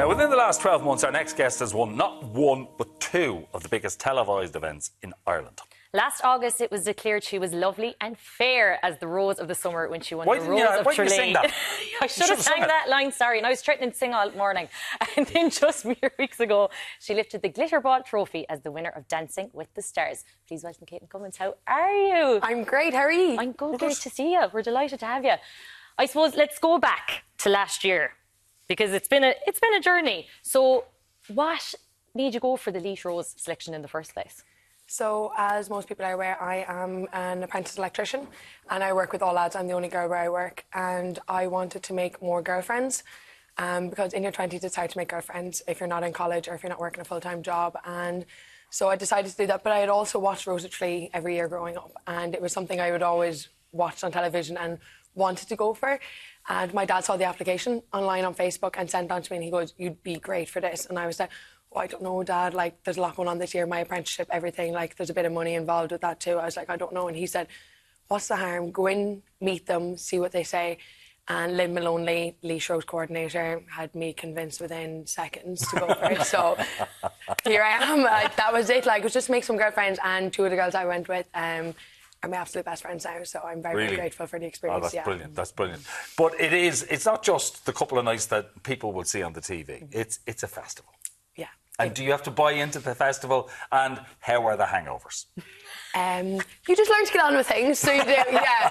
Now, within the last 12 months, our next guest has won not one, but two of the biggest televised events in Ireland. Last August, it was declared she was lovely and fair as the Rose of the Summer when she won the Rose of Tralee. Why didn't you sing that? I should have sang that line, sorry. And I was threatening to sing all morning. And then just mere weeks ago, she lifted the Glitterball trophy as the winner of Dancing with the Stars. Please welcome Katelyn Cummins. How are you? I'm great. How are you? I'm good. Great to see you. We're delighted to have you. I suppose let's go back to last year because it's been a journey. So what made you go for the Laois Rose selection in the first place? So, as most people are aware, I am an apprentice electrician and I work with all lads. I'm the only girl where I work, and I wanted to make more girlfriends because in your 20s it's hard to make girlfriends if you're not in college or if you're not working a full-time job. And so I decided to do that, but I had also watched Rose of Tralee every year growing up, and it was something I would always watch on television and wanted to go for. And my dad saw the application online on Facebook and sent it on to me, and he goes, "You'd be great for this." And I was like, "Oh, I don't know, Dad, like, there's a lot going on this year, my apprenticeship, everything, like, there's a bit of money involved with that too." I was like, "I don't know." And he said, "What's the harm? Go in, meet them, see what they say." And Lynn Maloney, Laois Rose coordinator, had me convinced within seconds to go for it. So here I am. That was it. Like, it was just make some girlfriends, and two of the girls I went with are my absolute best friends now. So I'm very, very grateful for the experience. Oh, that's brilliant. That's brilliant. But it's not just the couple of nights that people will see on the TV. It's a festival. Yeah. And do you have to buy into the festival? And how are the hangovers? You just learn to get on with things. So you do, yeah.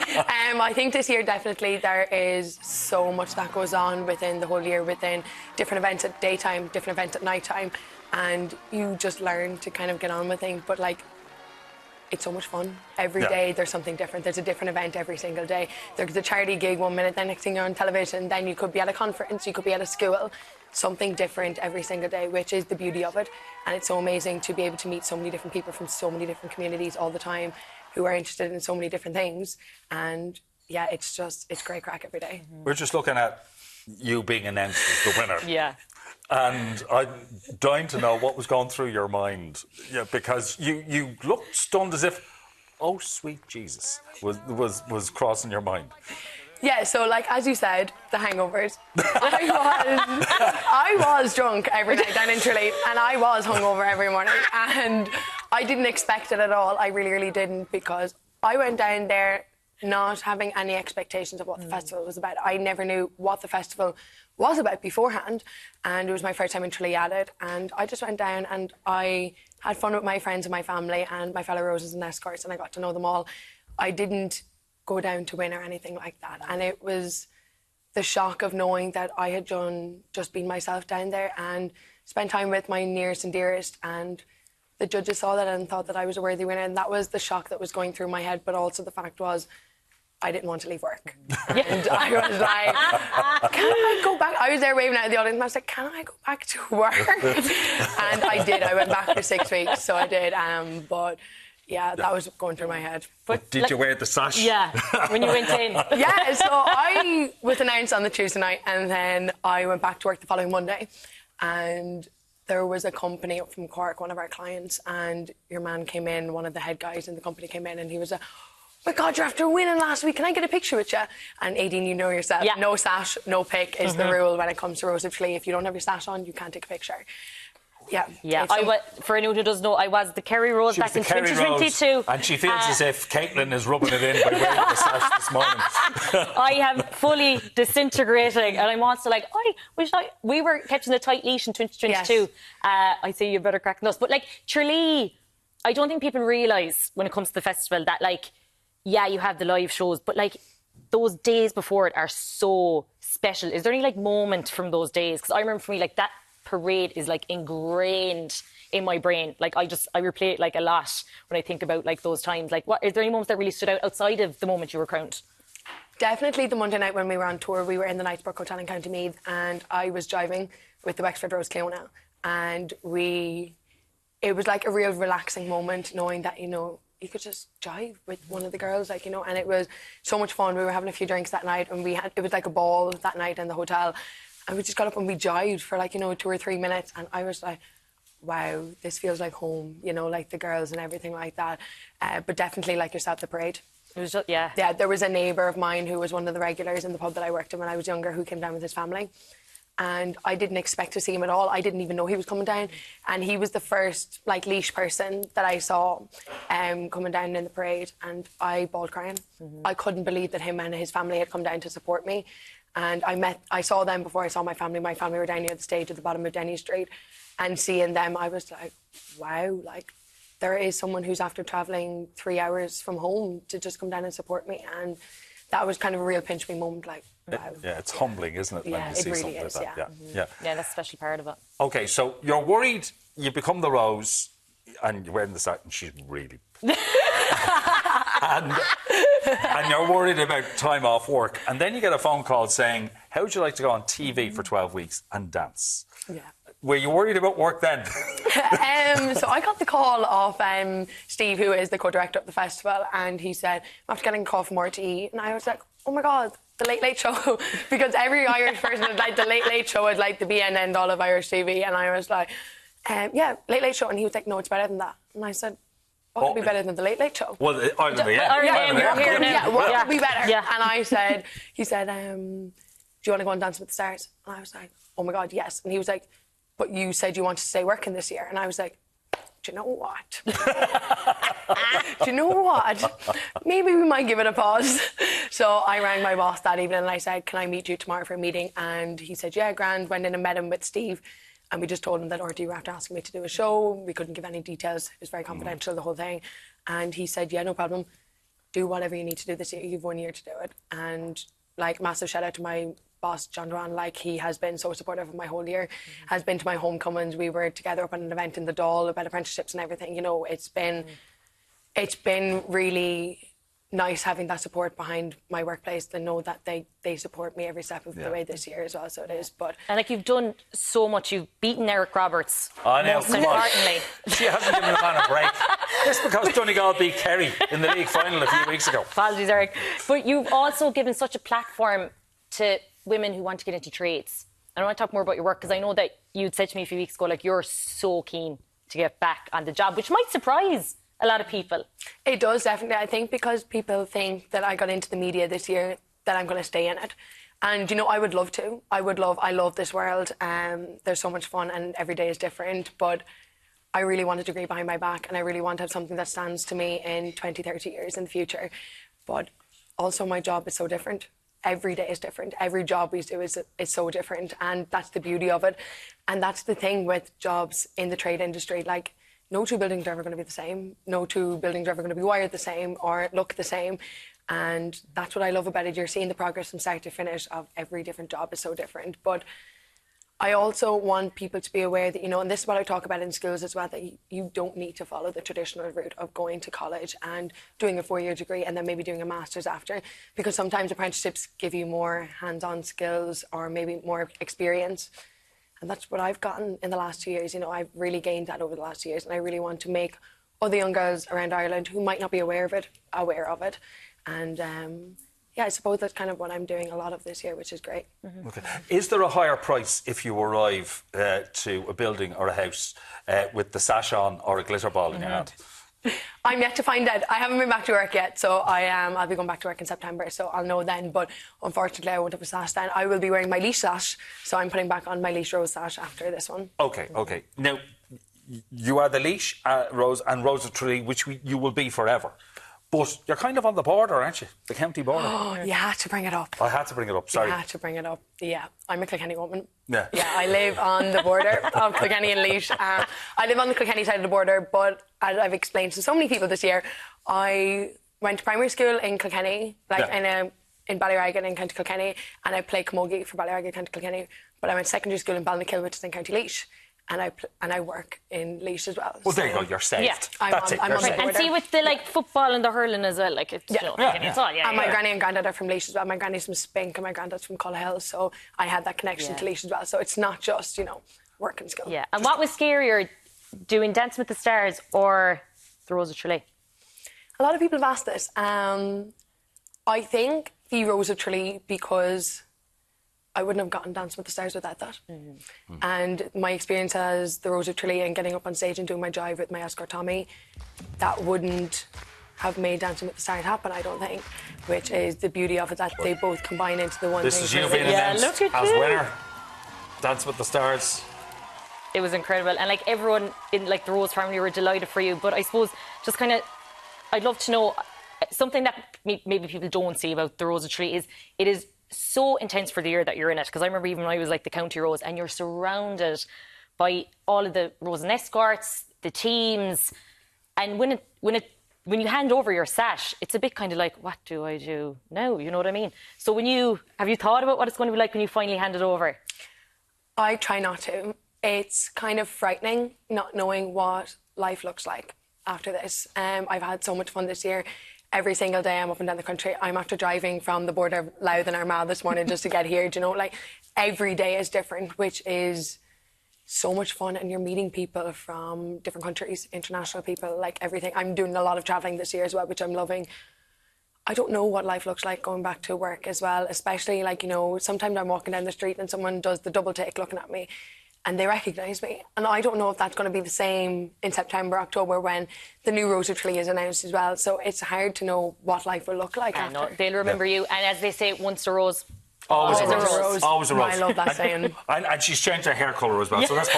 I think this year definitely there is so much that goes on within the whole year, within different events at daytime, different events at nighttime, and you just learn to kind of get on with things. But like, it's so much fun. Every day there's something different. There's a different event every single day. There's a charity gig 1 minute, then next thing you're on television, then you could be at a conference, you could be at a school. Something different every single day, which is the beauty of it. And it's so amazing to be able to meet so many different people from so many different communities all the time who are interested in so many different things. And yeah, it's great crack every day. We're just looking at you being announced as the winner. Yeah. And I'm dying to know what was going through your mind. Yeah, because you looked stunned as if, oh, sweet Jesus, was crossing your mind. Yeah, so like as you said, the hangovers. I was drunk every night down in Tralee, and I was hungover every morning, and I didn't expect it at all. I really, really didn't, because I went down there not having any expectations of what the festival was about. I never knew what the festival was about beforehand, and it was my first time in Tralee at it, and I just went down and I had fun with my friends and my family and my fellow Roses and escorts, and I got to know them all. I didn't go down to win or anything like that, and it was the shock of knowing that I had just been myself down there and spent time with my nearest and dearest, and the judges saw that and thought that I was a worthy winner, and that was the shock that was going through my head. But also the fact was, I didn't want to leave work. And I was like, can I go back? I was there waving out of the audience and I was like, can I go back to work? And I did. I went back for 6 weeks, so I did. But yeah, that was going through my head. But did you wear the sash? Yeah, when you went in. Yeah, so I was announced on the Tuesday night, and then I went back to work the following Monday. And there was a company up from Cork, one of our clients, and your man came in, one of the head guys in the company came in, and he was like, "Oh my God, you're after winning last week. Can I get a picture with you?" And Aideen, you know yourself, no sash, no pic is the rule when it comes to Rose of Tralee. If you don't have your sash on, you can't take a picture. Yeah. For anyone who doesn't know, I was the Kerry Rose back in 2022. And she feels as if Katelyn is rubbing it in by wearing the sash this morning. I am fully disintegrating, and I'm also like, we were catching the tight leash in 2022. Yes. I say you better crack the nose. But like Tralee, I don't think people realise when it comes to the festival that, like, yeah, you have the live shows, but like those days before it are so special. Is there any like moment from those days? Because I remember for me, like, that parade is like ingrained in my brain. Like I replay it like a lot when I think about like those times. Like, what is there any moments that really stood out outside of the moment you were crowned? Definitely the Monday night when we were on tour. We were in the Knightsbrook Hotel in County Meath, and I was driving with the Wexford Rose Cleona, and it was like a real relaxing moment, knowing that, you know, you could just jive with one of the girls, like, you know, and it was so much fun. We were having a few drinks that night, and it was like a ball that night in the hotel. And we just got up and we jived for like, you know, 2 or 3 minutes. And I was like, wow, this feels like home, you know, like the girls and everything like that. But definitely, like yourself, the parade. It was just, yeah. Yeah, there was a neighbour of mine who was one of the regulars in the pub that I worked in when I was younger, who came down with his family. and I didn't expect to see him at all. I didn't even know he was coming down, and he was the first like Laois person that I saw coming down in the parade, and I bawled crying. I couldn't believe that him and his family had come down to support me, and I saw them before I saw my family. My family were down near the stage at the bottom of Denny Street, and seeing them, I was like, wow, like there is someone who's after travelling 3 hours from home to just come down and support me, and that was kind of a real pinch me moment, like, wow. It's humbling, isn't it, when Yeah, you it see really something is, like that? yeah. Yeah, that's a special part of it. Okay, so you're worried, you become the Rose, and you're wearing the sack, and she's really... and you're worried about time off work, and then you get a phone call saying, how would you like to go on TV for 12 weeks and dance? Yeah. Were you worried about work then? So I got the call off Steve, who is the co-director of the festival, and he said, I'm after getting a call from RTE. And I was like, oh my God, the Late Late Show. Because every Irish person is like, the Late Late Show is like the be and end all of Irish TV. And I was like, yeah, Late Late Show. And he was like, no, it's better than that. And I said, what could be better than the Late Late Show? Well, Ireland, What could be better? Yeah. And he said, do you want to go on Dancing with the Stars? And I was like, oh my God, yes. And he was like, but you said you wanted to stay working this year. And I was like, do you know what? Do you know what? Maybe we might give it a pause. So I rang my boss that evening and I said, can I meet you tomorrow for a meeting? And he said, yeah, grand. Went in and met him with Steve. And we just told him that RTE were after asking me to do a show. We couldn't give any details. It was very confidential, the whole thing. And he said, yeah, no problem. Do whatever you need to do this year. You've 1 year to do it. And like, massive shout out to my boss, John Duran. Like, he has been so supportive of my whole year, has been to my homecomings. We were together up at an event in the Dáil about apprenticeships and everything. You know, it's been really nice having that support behind my workplace, to know that they support me every step of the way this year as well. So it is. But And like, you've done so much. You've beaten Eric Roberts. I know. Most importantly. She hasn't given the man a break. Just because Donegal beat Kerry in the league final a few weeks ago. Apologies, Eric. But you've also given such a platform to women who want to get into trades. I want to talk more about your work, because I know that you'd said to me a few weeks ago, like, you're so keen to get back on the job, which might surprise a lot of people. It does, definitely. I think because people think that I got into the media this year, that I'm going to stay in it. And, you know, I would love to. I love this world. There's so much fun and every day is different. But I really want a degree behind my back, and I really want to have something that stands to me in 20, 30 years in the future. But also my job is so different. Every day is different. Every job we do is so different, and that's the beauty of it. And that's the thing with jobs in the trade industry. Like, no two buildings are ever going to be the same. No two buildings are ever going to be wired the same or look the same. And that's what I love about it. You're seeing the progress from start to finish of every different job is so different. But I also want people to be aware that, you know, and this is what I talk about in schools as well, that you don't need to follow the traditional route of going to college and doing a 4-year degree and then maybe doing a master's after, because sometimes apprenticeships give you more hands-on skills or maybe more experience. And that's what I've gotten in the last 2 years. You know, I've really gained that over the last 2 years, and I really want to make other young girls around Ireland who might not be aware of it. And yeah, I suppose that's kind of what I'm doing a lot of this year, which is great. Okay. Is there a higher price if you arrive to a building or a house with the sash on or a glitter ball in your hand? I'm yet to find out. I haven't been back to work yet, so I'll be going back to work in September, so I'll know then. But unfortunately, I won't have a sash then. I will be wearing my Laois sash, so I'm putting back on my Laois Rose sash after this one. Okay. Now, you are the Laois Rose and Rose of Tralee, which you will be forever. But you're kind of on the border, aren't you? The county border. Oh, you had to bring it up. I had to bring it up, sorry. You had to bring it up, yeah. I'm a Kilkenny woman. Yeah. Yeah, I live on the border of Kilkenny and Laois. I live on the Kilkenny side of the border, but as I've explained to so many people this year, I went to primary school in Kilkenny, in Ballyraggan in County Kilkenny, and I played camogie for Ballyraggan, County Kilkenny. But I went to secondary school in Balnakill, which is in County Laois. And I work in Laois as well. Well, there you go. You're saved. Yeah. I'm on the border. And see, with the football and the hurling as well, like, it's, you know, it's all, and my granny and granddad are from Laois as well. My granny's from Spink and my granddad's from Culhell, so I had that connection to Laois as well. So it's not just, you know, work and school. Yeah. And what was scarier, doing Dancing with the Stars or the Rose of Tralee? A lot of people have asked this. I think the Rose of Tralee, because I wouldn't have gotten Dancing with the Stars without that. And my experience as the Rose of Tralee and getting up on stage and doing my jive with my escort Tommy, that wouldn't have made Dancing with the Stars happen, I don't think, which is the beauty of it, that they both combine into the one this thing. This is you being announced as winner Dance with the Stars. It was incredible. And like everyone in like the Rose family were delighted for you. But I suppose just kind of, I'd love to know something that maybe people don't see about the Rose of Tralee is it is so intense for the year that you're in it. Because I remember even when I was like the county Rose and you're surrounded by all of the Rose and escorts, the teams. And when you hand over your sash, it's a bit kind of like, what do I do now? You know what I mean? So have you thought about what it's going to be like when you finally hand it over? I try not to. It's kind of frightening not knowing what life looks like after this. I've had so much fun this year. Every single day I'm up and down the country. I'm after driving from the border of Laos and Armagh this morning just to get here. Do you know, like every day is different, which is so much fun, and you're meeting people from different countries, international people, like everything. I'm doing a lot of travelling this year as well, which I'm loving. I don't know what life looks like going back to work as well, especially like, you know, sometimes I'm walking down the street and someone does the double take looking at me and they recognise me. And I don't know if that's going to be the same in September, October when the new Rose of Tralee is announced as well. So it's hard to know what life will look like after. No, they'll remember you. And as they say, once a rose, always a rose. Always a rose. I love that saying. And she's changed her hair colour as well, so that's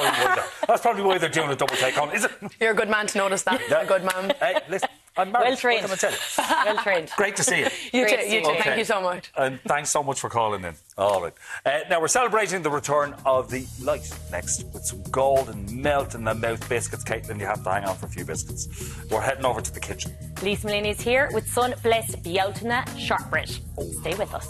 probably why they're doing a double take on, is it? You're a good man to notice that. Yeah. A good man. Hey, listen, I'm married. Well trained. What can I tell you? well trained. Great to see you. You too. Okay. Thank you so much. And thanks so much for calling in. All right. Now we're celebrating the return of the light next with some golden melt in the mouth biscuits. Katelyn, you have to hang on for a few biscuits. We're heading over to the kitchen. Lisa Mullini's here with Sun Blessed Bialtana shortbread. Stay with us.